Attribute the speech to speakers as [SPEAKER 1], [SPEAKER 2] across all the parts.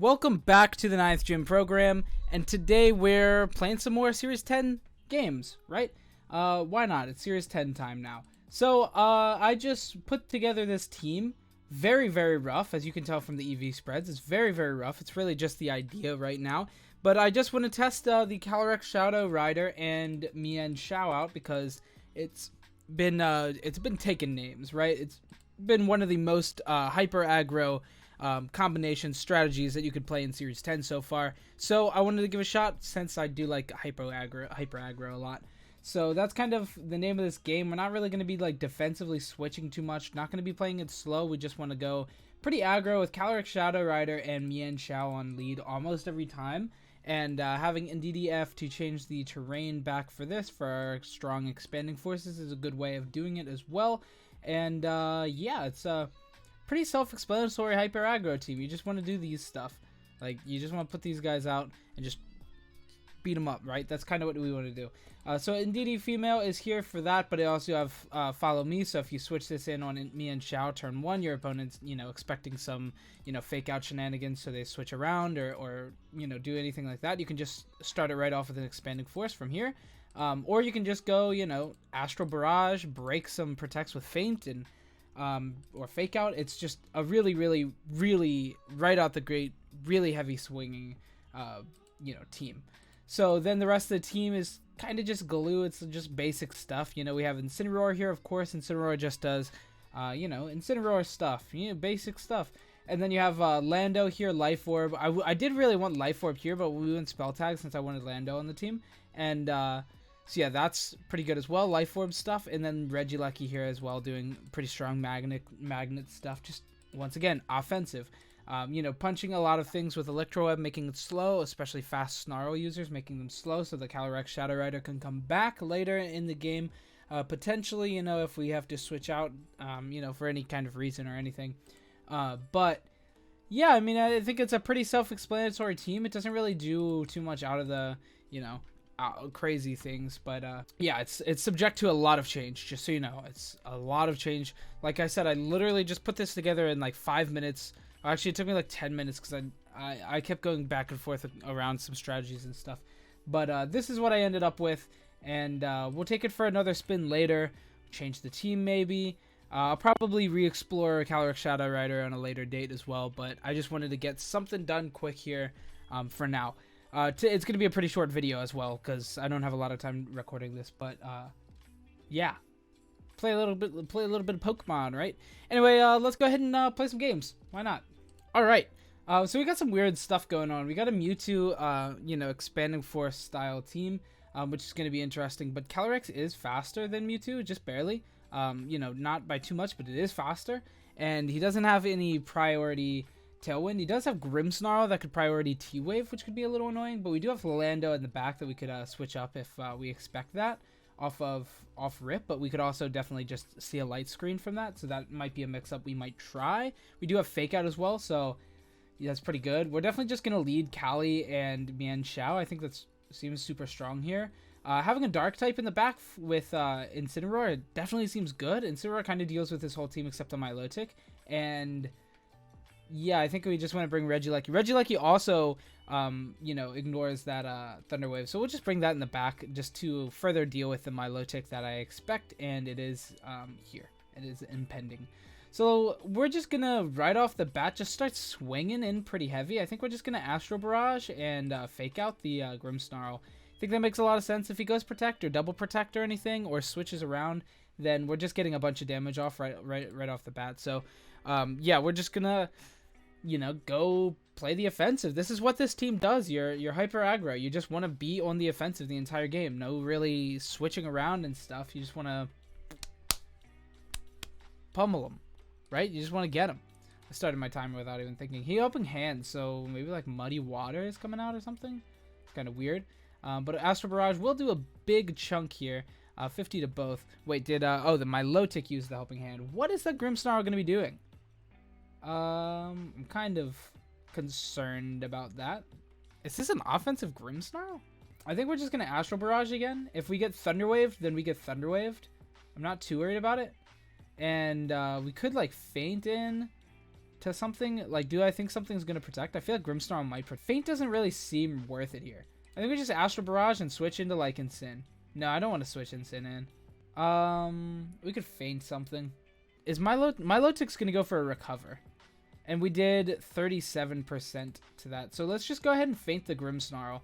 [SPEAKER 1] Welcome back to the 9th Gym program, and today we're playing some more Series 10 games, right? Why not? It's Series 10 time now. So, I just put together this team. Very, very rough, as you can tell from the EV spreads. It's very, very rough. It's really just the idea right now. But I just want to test the Calyrex Shadow Rider and Mien Shao out because it's been taking names, right? It's been one of the most hyper aggro combination strategies that you could play in Series 10 so far. So I wanted to give a shot since I do like hyper aggro a lot. So that's kind of the name of this game. We're not really going to be like defensively switching too much. Not going to be playing it slow. We just want to go pretty aggro with Calyrex Shadow Rider and Mien Shao on lead almost every time. And having NDDF to change the terrain back for this, for our strong expanding forces, is a good way of doing it as well. And yeah, it's pretty self-explanatory hyper aggro team. You just want to do these stuff. Like, you just want to put these guys out and just beat them up, right? That's kind of what we want to do. So NDD female is here for that, but I also have follow me. So if you switch this in on Mien Shao turn 1, your opponent's, expecting some, fake out shenanigans, so they switch around or do anything like that. You can just start it right off with an expanding force from here. Or you can just go, Astral Barrage, break some protects with feint, and or fake out. It's just a really, really, really right out the gate, really heavy swinging, team. So then the rest of the team is kind of just glue. It's just basic stuff. We have Incineroar here, of course. Incineroar just does, Incineroar stuff, basic stuff. And then you have Lando here, Life Orb. I did really want Life Orb here, but we went Spell Tag since I wanted Lando on the team. And so yeah, that's pretty good as well, Life Orb stuff. And then Regieleki here as well, doing pretty strong magnet stuff. Just, once again, offensive. Punching a lot of things with Electro Web, making it slow, especially fast Snarl users, making them slow so the Calyrex Shadow Rider can come back later in the game. Potentially, if we have to switch out, for any kind of reason or anything. But yeah, I mean, I think it's a pretty self-explanatory team. It doesn't really do too much out of the, crazy things, but yeah, it's subject to a lot of change, just so you know. It's a lot of change. Like I said, I literally just put this together in like 5 minutes. Actually, it took me like 10 minutes because I kept going back and forth around some strategies and stuff. But this is what I ended up with, and we'll take it for another spin later, change the team maybe. I'll probably re-explore Calyrex Shadow Rider on a later date as well, but I just wanted to get something done quick here for now. It's going to be a pretty short video as well because I don't have a lot of time recording this, but yeah. Play a little bit of Pokemon, right? Anyway, let's go ahead and play some games. Why not? All right. So we got some weird stuff going on. We got a Mewtwo, expanding force style team, which is going to be interesting. But Calyrex is faster than Mewtwo, just barely. Not by too much, but it is faster. And he doesn't have any priority Tailwind. He does have Grimmsnarl that could priority T-Wave, which could be a little annoying. But we do have Lando in the back that we could switch up if we expect that off rip, but we could also definitely just see a light screen from that, so that might be a mix-up we might try. We do have Fake Out as well, so yeah, that's pretty good. We're definitely just going to lead Cali and Mien Shao. I think that seems super strong here. Having a Dark type in the back with Incineroar definitely seems good. Incineroar kind of deals with this whole team except on Milotic, and yeah, I think we just want to bring Regieleki. Regieleki also, ignores that Thunder Wave. So we'll just bring that in the back just to further deal with the Milotic that I expect. And it is here. It is impending. So we're just going to, right off the bat, just start swinging in pretty heavy. I think we're just going to Astral Barrage and fake out the Grimmsnarl. I think that makes a lot of sense. If he goes Protect or Double Protect or anything, or switches around, then we're just getting a bunch of damage off right off the bat. So yeah, we're just gonna, go play the offensive. This is what this team does. You're hyper aggro. You just want to be on the offensive the entire game. No really switching around and stuff. You just want to pummel them, right? You just want to get them. I started my timer without even thinking. He opened hand, so maybe like Muddy Water is coming out or something. It's kind of weird. But Astral Barrage will do a big chunk here. 50 to both. Wait, did the Milotic use the helping hand? What is that Grimmsnarl going to be doing? I'm kind of concerned about that. Is this an offensive Grimmsnarl? I think we're just going to Astral Barrage again. If we get Thunder Waved, then we get Thunder Waved. I'm not too worried about it. And we could like feint in to something. Like, do I think something's going to protect? I feel like Grimmsnarl might protect. Feint doesn't really seem worth it here. I think we just Astral Barrage and switch into, like, Incin. No, I don't want to switch Incin in. We could Feint something. Is Milotic's going to go for a Recover. And we did 37% to that. So let's just go ahead and Feint the Grimmsnarl.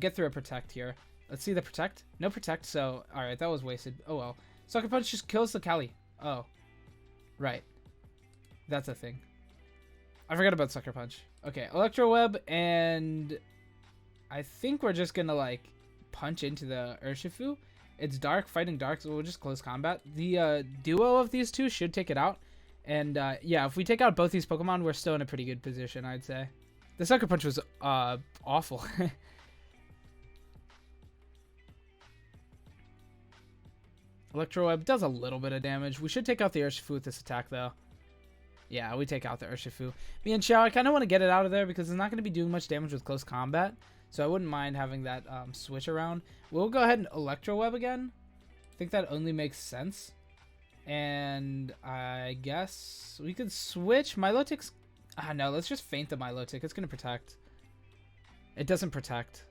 [SPEAKER 1] Get through a Protect here. Let's see the Protect. No Protect, so... Alright, that was wasted. Oh, well. Sucker Punch just kills the Cali. Oh. Right. That's a thing. I forgot about Sucker Punch. Okay, Electro Web, and... I think we're just gonna, like, punch into the Urshifu. It's dark, fighting dark, so we'll just close combat. The duo of these two should take it out. And, yeah, if we take out both these Pokemon, we're still in a pretty good position, I'd say. The Sucker Punch was, awful. Electro Web does a little bit of damage. We should take out the Urshifu with this attack, though. Yeah, we take out the Urshifu. Me and Xiao, I kind of want to get it out of there because it's not going to be doing much damage with close combat. So I wouldn't mind having that switch around. We'll go ahead and Electro Web again. I think that only makes sense. And I guess we could switch. Milotic's... no, let's just Feint the Milotic. It's going to protect. It doesn't protect.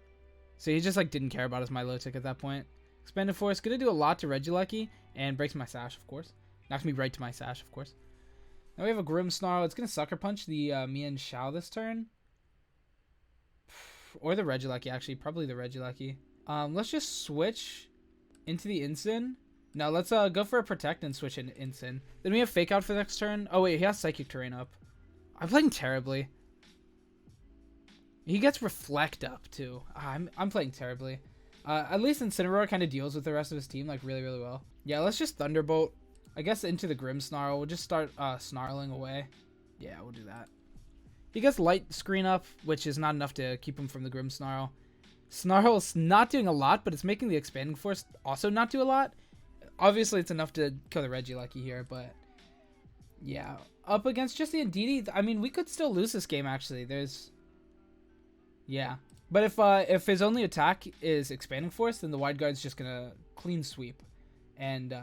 [SPEAKER 1] So he just, like, didn't care about his Milotic at that point. Expanded Force, going to do a lot to Regieleki. And breaks my Sash, of course. Knocks me right to my Sash, of course. Now we have a Grimmsnarl. It's going to Sucker Punch the Mian Xiao this turn. Or the Regieleki, actually. Probably the Regieleki. Let's just switch into the Incin. No, let's go for a Protect and switch in Incin. Then we have Fake Out for the next turn. Oh, wait, he has Psychic Terrain up. I'm playing terribly. He gets Reflect up, too. I'm playing terribly. At least Incineroar kind of deals with the rest of his team, like, really, really well. Yeah, let's just Thunderbolt. I guess into the Grimmsnarl. We'll just start snarling away. Yeah, we'll do that. He gets Light Screen up, which is not enough to keep him from the Grimmsnarl. Snarl's not doing a lot, but it's making the Expanding Force also not do a lot. Obviously, it's enough to kill the Regieleki here, but... Yeah. Up against just the Indeedee, I mean, we could still lose this game, actually. There's... Yeah. But if his only attack is Expanding Force, then the Wide Guard's just gonna clean sweep. And,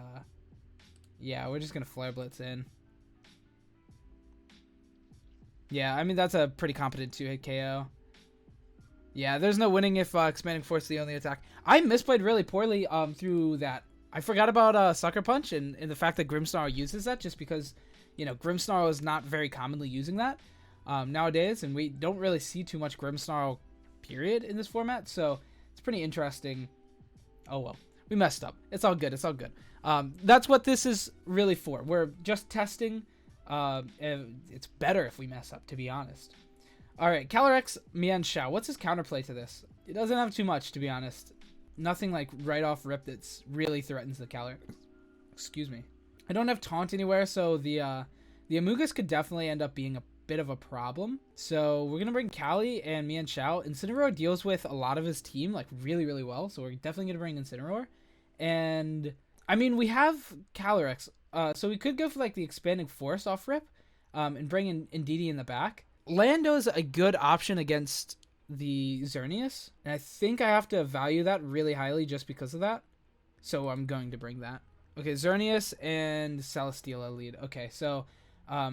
[SPEAKER 1] yeah, we're just gonna Flare Blitz in. Yeah, I mean, that's a pretty competent 2-hit KO. Yeah, there's no winning if Expanding Force is the only attack. I misplayed really poorly through that. I forgot about Sucker Punch and the fact that Grimmsnarl uses that just because, you know, Grimmsnarl is not very commonly using that nowadays, and we don't really see too much Grimmsnarl, period, in this format, so it's pretty interesting. Oh, well. We messed up. It's all good. It's all good. That's what this is really for. We're just testing. It's better if we mess up, to be honest. Alright, Calyrex, Mian Xiao. What's his counterplay to this? It doesn't have too much, to be honest. Nothing like right off rip that's really threatens the Calyrex. Excuse me. I don't have Taunt anywhere, so the Amogus could definitely end up being a bit of a problem. So we're going to bring Cali and Mian Xiao. Incineroar deals with a lot of his team, like, really, really well. So we're definitely going to bring Incineroar. And, I mean, we have Calyrex. So we could go for, like, the Expanding Force off rip and bring in Indeedee in the back. Lando's a good option against the Xerneas. And I think I have to value that really highly just because of that. So I'm going to bring that. Okay, Xerneas and Celesteela lead. Okay, so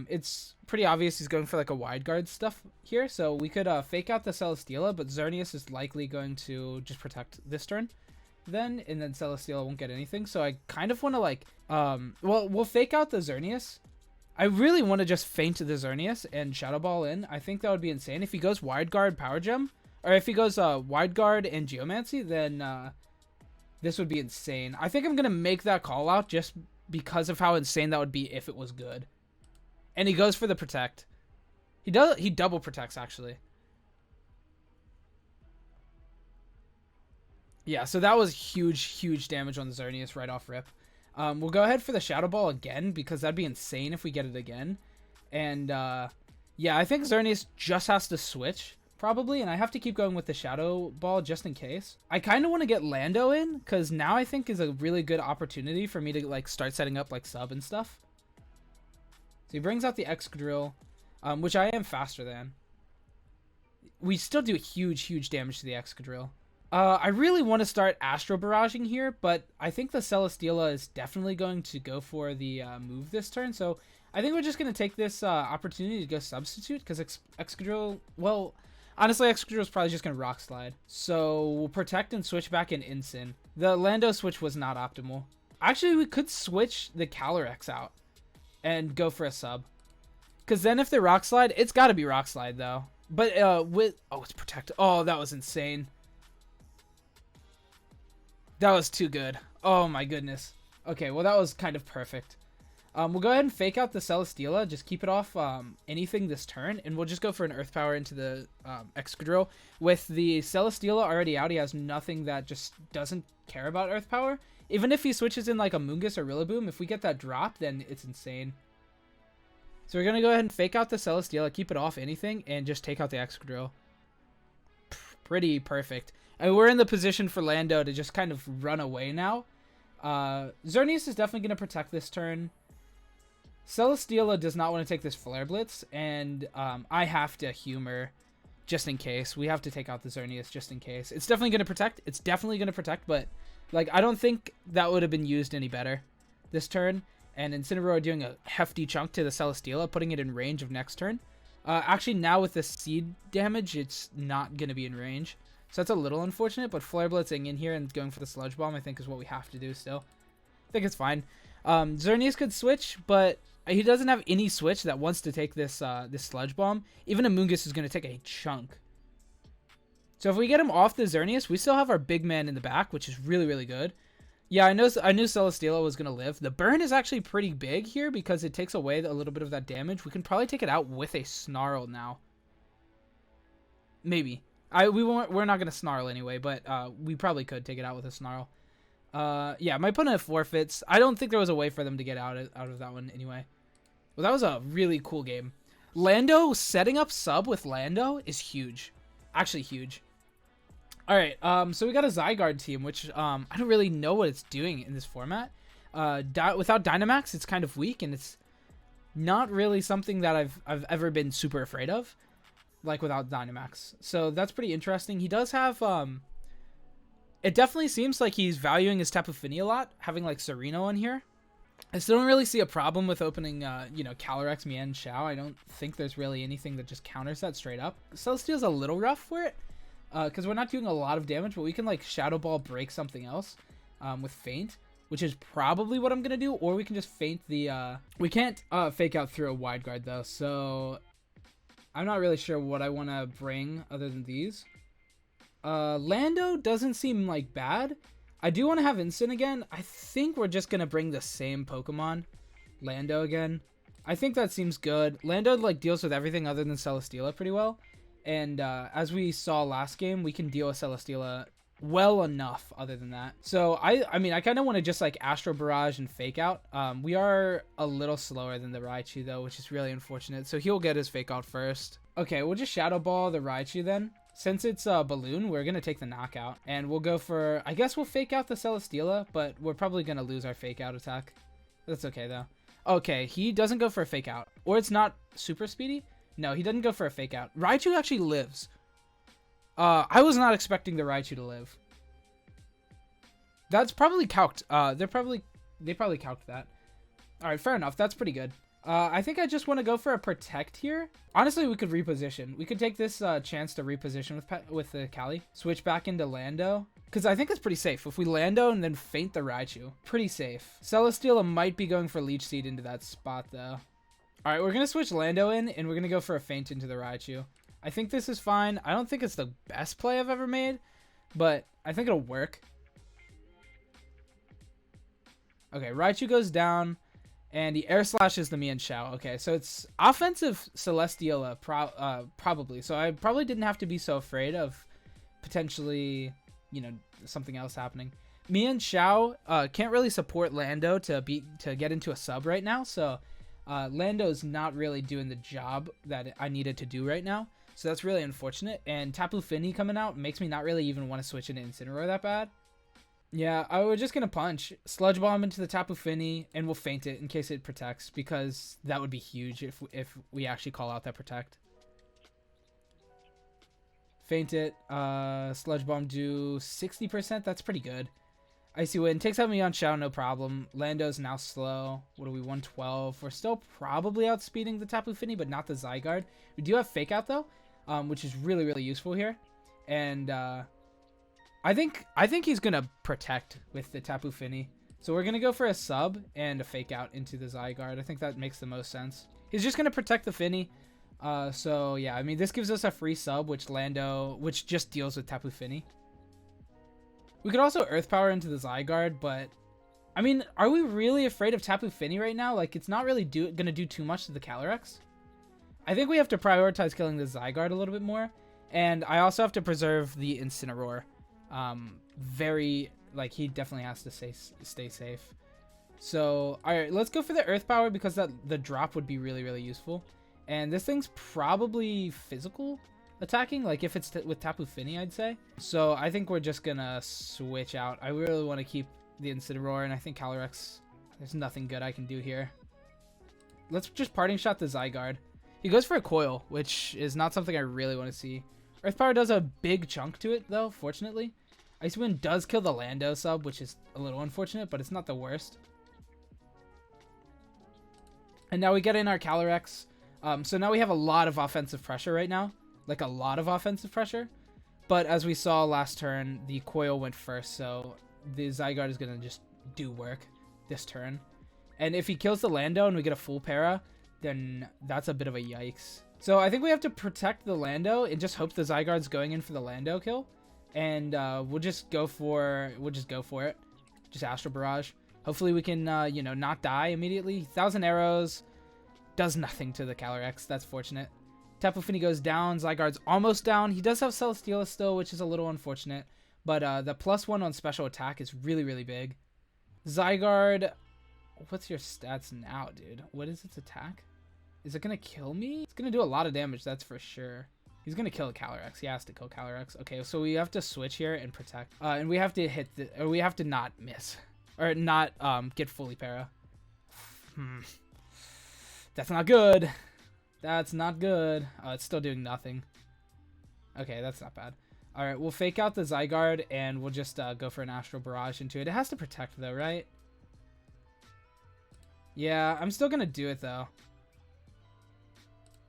[SPEAKER 1] it's pretty obvious he's going for, like, a wide guard stuff here. So we could fake out the Celesteela, but Xerneas is likely going to just protect this turn. And then Celesteela won't get anything. So I kind of want to, like, well, we'll fake out the Xerneas. I really want to just feint the Xerneas and Shadow Ball in. I think that would be insane. If he goes Wide Guard Power Gem, or if he goes Wide Guard and Geomancy, then this would be insane. I think I'm going to make that call out just because of how insane that would be if it was good. And he goes for the Protect. He double protects, actually. Yeah, so that was huge, huge damage on the Xerneas right off rip. We'll go ahead for the Shadow Ball again, because that'd be insane if we get it again. And, yeah, I think Xerneas just has to switch, probably, and I have to keep going with the Shadow Ball just in case. I kind of want to get Lando in, because now I think is a really good opportunity for me to, like, start setting up, like, sub and stuff. So he brings out the Excadrill, which I am faster than. We still do huge, huge damage to the Excadrill. I really want to start Astro Barraging here, but I think the Celesteela is definitely going to go for the move this turn, so I think we're just going to take this opportunity to go substitute because Excadrill, well, honestly, Excadrill is probably just going to Rock Slide. So we'll protect and switch back in Incin. The Lando switch was not optimal. Actually, we could switch the Calyrex out and go for a sub. Because then if they Rock Slide, it's got to be Rock Slide though. But it's protect. Oh, that was insane. That was too good. Oh my goodness. Okay, well that was kind of perfect. We'll go ahead and fake out the Celesteela. Just keep it off anything this turn. And we'll just go for an Earth Power into the Excadrill. With the Celesteela already out, he has nothing that just doesn't care about Earth Power. Even if he switches in like a Moongus or Rillaboom, if we get that drop, then it's insane. So we're going to go ahead and fake out the Celesteela, keep it off anything, and just take out the Excadrill. Pretty perfect. And we're in the position for Lando to just kind of run away now. Xerneas is definitely going to protect this turn. Celesteela does not want to take this Flare Blitz, and I have to Humor just in case. We have to take out the Xerneas just in case. It's definitely going to protect. It's definitely going to protect, but like I don't think that would have been used any better this turn. And Incineroar doing a hefty chunk to the Celesteela, putting it in range of next turn. Actually, now with the Seed damage, it's not going to be in range. So that's a little unfortunate, but Flare Blitzing in here and going for the Sludge Bomb, I think, is what we have to do still. I think it's fine. Xerneas could switch, but he doesn't have any switch that wants to take this this Sludge Bomb. Even a Moongus is going to take a chunk. So if we get him off the Xerneas, we still have our big man in the back, which is really, really good. Yeah, I knew Celesteela was going to live. The burn is actually pretty big here because it takes away a little bit of that damage. We can probably take it out with a Snarl now. Maybe. We're not going to Snarl anyway, but we probably could take it out with a Snarl. Yeah, my opponent forfeits. I don't think there was a way for them to get out of that one anyway. Well, that was a really cool game. Lando, setting up sub with Lando is huge. Actually huge. Alright, so we got a Zygarde team, which I don't really know what it's doing in this format. Without Dynamax, it's kind of weak, and it's not really something that I've ever been super afraid of, like without Dynamax. So that's pretty interesting. He does have, it definitely seems like he's valuing his Tapu Fini a lot, having like Sereno on here. I still don't really see a problem with opening, Calyrex, Mian, Xiao. I don't think there's really anything that just counters that straight up. Celesteel's a little rough for it. Because we're not doing a lot of damage, but we can like Shadow Ball break something else with Feint, which is probably what I'm going to do, or we can just Feint the... We can't fake out through a Wide Guard though, so I'm not really sure what I want to bring other than these. Lando doesn't seem like bad. I do want to have Incin again. I think we're just going to bring the same Pokemon, Lando again. I think that seems good. Lando like deals with everything other than Celesteela pretty well. And as we saw last game, we can deal with Celesteela well enough other than that. So, I mean, I kind of want to just, like, Astro Barrage and Fake Out. We are a little slower than the Raichu, though, which is really unfortunate. So, he'll get his Fake Out first. Okay, we'll just Shadow Ball the Raichu then. Since it's Balloon, we're going to take the Knockout. And we'll go for... I guess we'll Fake Out the Celesteela, but we're probably going to lose our Fake Out attack. That's okay, though. Okay, he doesn't go for a Fake Out. Or it's not super speedy. No, he doesn't go for a Fake Out. Raichu actually lives. I was not expecting the Raichu to live. That's probably calced. They probably calced that. All right, fair enough. That's pretty good. I think I just want to go for a Protect here. Honestly, we could reposition. We could take this chance to reposition with the Cali. Switch back into Lando. Because I think it's pretty safe. If we Lando and then Feint the Raichu. Pretty safe. Celesteela might be going for Leech Seed into that spot, though. Alright, we're going to switch Lando in, and we're going to go for a Feint into the Raichu. I think this is fine. I don't think it's the best play I've ever made, but I think it'll work. Okay, Raichu goes down, and he Air Slashes the Mian Xiao. Okay, so it's offensive Celesteela, probably. So I probably didn't have to be so afraid of potentially, something else happening. Mian Xiao can't really support Lando to get into a sub right now, so... Lando's not really doing the job that I needed to do right now. So that's really unfortunate. And Tapu Fini coming out makes me not really even want to switch into Incineroar that bad. Yeah, I was just going to punch. Sludge Bomb into the Tapu Fini, and we'll Feint it in case it protects. Because that would be huge if we actually call out that protect. Feint it. Sludge Bomb do 60%. That's pretty good. Icy Wind takes out me on Shao, no problem. Lando's now slow. What are we, 112? We're still probably outspeeding the Tapu Fini, but not the Zygarde. We do have Fake Out though, which is really, really useful here. And I think he's gonna protect with the Tapu Fini. So we're gonna go for a sub and a Fake Out into the Zygarde. I think that makes the most sense. He's just gonna protect the Fini. So yeah, I mean, this gives us a free sub, which just deals with Tapu Fini. We could also Earth Power into the Zygarde, but I mean, are we really afraid of Tapu Fini right now? Like, it's not really gonna do too much to the Calyrex. I think we have to prioritize killing the Zygarde a little bit more, and I also have to preserve the Incineroar. He definitely has to stay safe. So, all right, let's go for the Earth Power because the drop would be really, really useful. And this thing's probably physical attacking, like if it's with Tapu Fini, I'd say. So I think we're just gonna switch out. I really want to keep the Incineroar, and I think Calyrex, there's nothing good I can do here. Let's just Parting Shot the Zygarde. He goes for a Coil, which is not something I really want to see. Earth Power does a big chunk to it, though, fortunately. Icy Wind does kill the Lando sub, which is a little unfortunate, but it's not the worst. And now we get in our Calyrex. So now we have a lot of offensive pressure right now. Like a lot of offensive pressure. But as we saw last turn, the Coil went first, so the Zygarde is going to just do work this turn. And if he kills the Lando and we get a full para, then that's a bit of a yikes. So I think we have to protect the Lando and just hope the Zygarde's going in for the Lando kill. And we'll just go for it. Just Astral Barrage. Hopefully we can, not die immediately. 1,000 Arrows does nothing to the Calyrex. That's fortunate. Tapu Fini goes down. Zygarde's almost down. He does have Celesteela still, which is a little unfortunate. But the +1 on special attack is really, really big. Zygarde, what's your stats now, dude? What is its attack? Is it going to kill me? It's going to do a lot of damage, that's for sure. He's going to kill Calyrex. He has to kill Calyrex. Okay, so we have to switch here and protect. And we have to we have to not miss. Or not get fully para. That's not good. That's not good. It's still doing nothing. Okay, that's not bad. Alright, we'll Fake Out the Zygarde, and we'll just go for an Astral Barrage into it. It has to protect, though, right? Yeah, I'm still going to do it, though.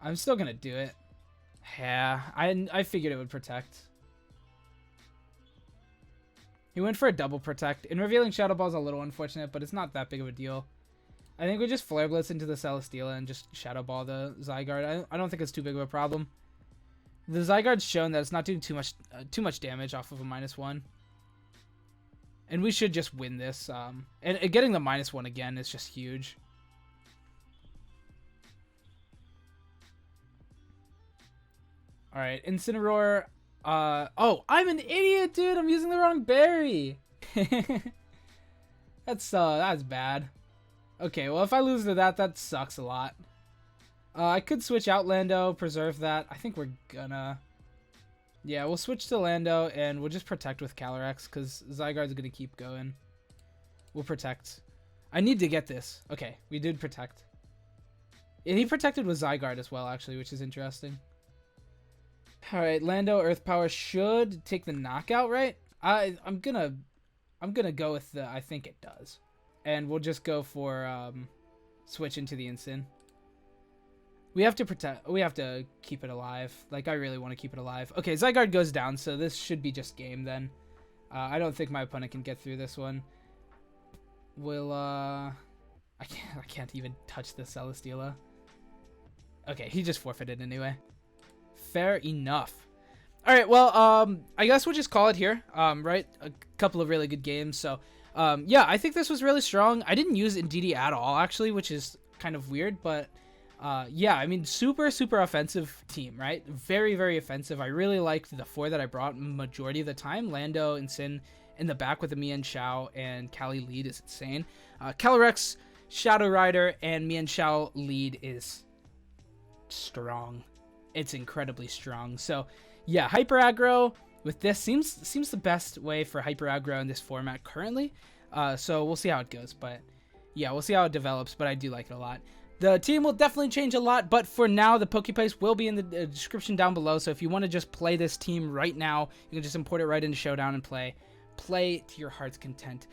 [SPEAKER 1] I'm still going to do it. Yeah, I figured it would protect. He went for a double protect. And revealing Shadow Ball is a little unfortunate, but it's not that big of a deal. I think we just Flare Blitz into the Celesteela and just Shadow Ball the Zygarde. I don't think it's too big of a problem. The Zygarde's shown that it's not doing too much damage off of a -1. And we should just win this. And getting the -1 again is just huge. Alright, Incineroar. Oh, I'm an idiot, dude. I'm using the wrong berry. That's bad. Okay, well, if I lose to that, that sucks a lot. I could switch out Lando, preserve that. I think we're gonna... Yeah, we'll switch to Lando, and we'll just protect with Calyrex, because Zygarde's gonna keep going. We'll protect. I need to get this. Okay, we did protect. And he protected with Zygarde as well, actually, which is interesting. Alright, Lando Earth Power should take the knockout, right? I'm gonna go with the... I think it does. And we'll just go for switch into the Incin. We have to protect. We have to keep it alive. Like, I really want to keep it alive. Okay, Zygarde goes down, so this should be just game then. I don't think my opponent can get through this one. We'll I can't even touch the Celesteela. Okay, he just forfeited anyway. Fair enough. All right, well, I guess we'll just call it here. Right, a couple of really good games. So, yeah, I think this was really strong. I didn't use Indeedee at all, actually, which is kind of weird, but yeah, I mean, super offensive team, right? Very, very offensive. I really liked the 4 that I brought majority of the time. Lando and Sin in the back with the Mian Xiao and Cali lead is insane. Calyrex, Shadow Rider, and Mian Xiao lead is strong. It's incredibly strong. So, yeah, Hyper Aggro with this seems the best way for Hyper Aggro in this format currently. So we'll see how it goes. But, yeah, we'll see how it develops. But I do like it a lot. The team will definitely change a lot, but for now, the Pokeplace will be in the description down below, so if you want to just play this team right now, you can just import it right into Showdown and play play to your heart's content.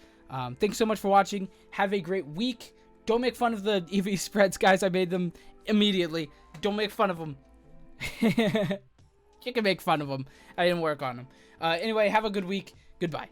[SPEAKER 1] Thanks so much for watching. Have a great week. Don't make fun of the EV spreads, guys. I made them immediately. Don't make fun of them. You can make fun of them. I didn't work on them. Anyway, have a good week. Goodbye.